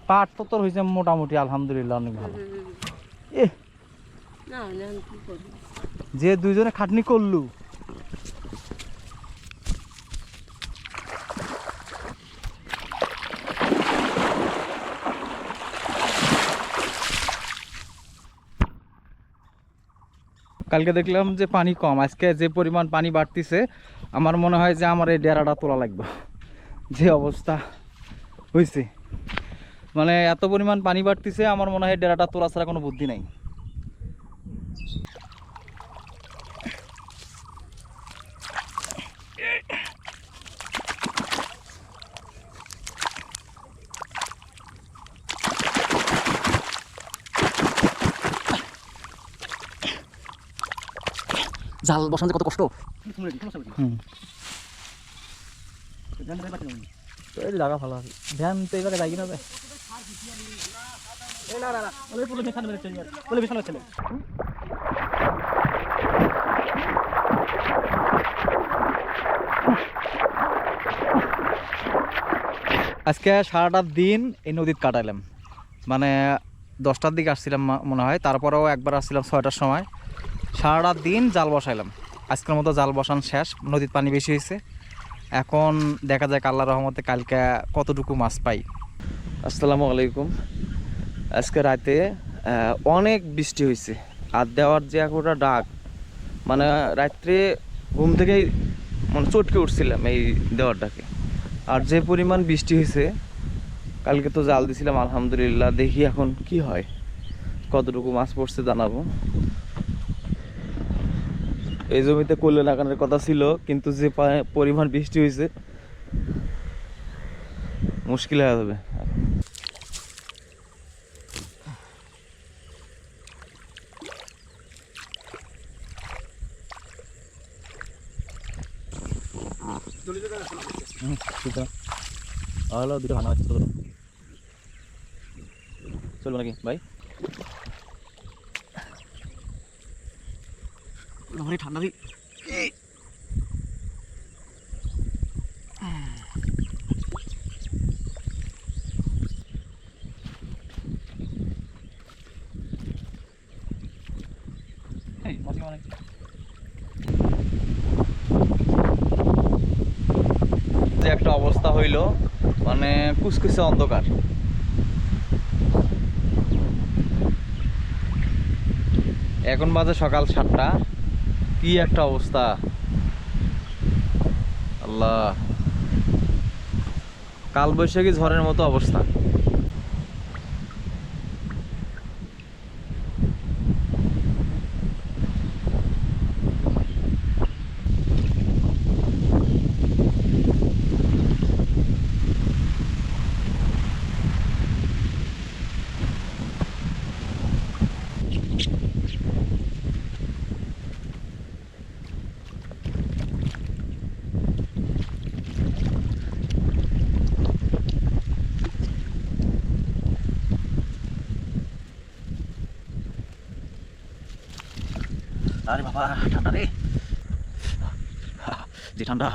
পাট তো তোর হয়েছে মোটামুটি আলহামদুলিল্লাহ অনেক ভালো। এ যে দুইজনে খাটনি করলু, কালকে দেখলাম যে পানি কম, আজকে যে পরিমাণ পানি বাড়তিছে আমার মনে হয় যে আমার এই ডেরাটা তোলা লাগবে। যে অবস্থা হয়েছে, মানে এত পরিমাণ পানি বাড়তিছে আমার মনে হয় ডেরাটা তোলা ছাড়া কোনো বুদ্ধি নাই। জাল বসাতে কত কষ্ট। জায়গা ভালো আছে, ধ্যান তো এবারে যাই কিনা যায়। আজকে সারাটা দিন এই নদীতে কাটাইলাম, মানে 10টার দিকে আসছিলাম মনে হয়, তারপরেও একবার আসছিলাম 6টার সময়। সারাটা দিন জাল বসাইলাম, আজকের মতো জাল বসান শেষ। নদীর পানি বেশি হয়েছে, এখন দেখা যায় আল্লাহর রহমতে কালকে কতটুকু মাছ পাই। আসসালামু আলাইকুম। আজকে রাতে অনেক বৃষ্টি হয়েছে, আর দেওয়ার যে একটা ডাক, মানে রাত্রে ঘুম থেকেই মানে চটকে উঠছিলাম এই দেওয়ার ডাকে। আর যে পরিমাণ বৃষ্টি হয়েছে, কালকে তো জাল দিছিলাম আলহামদুলিল্লাহ। দেখি এখন কি হয়, কতটুকু মাছ পড়ছে জানাবো। এই জমিতে কল্যাণ লাগানোর কথা ছিল, কিন্তু যে পরিমাণ বৃষ্টি হয়েছে মুশকিল হয়ে যাবে। হলো দুটো ভাঙা আছে, চলবো নাকি ভাই? ঠান্ডা দিই। যে একটা অবস্থা হইল, মানে কুচকুচে অন্ধকার। এখন বাজে সকাল 7টা, কি একটা অবস্থা আল্লাহ, কালবৈশাখী ঝড়ের মতো অবস্থা। আরে বাবা ঠান্ডা রে, যে ঠান্ডা।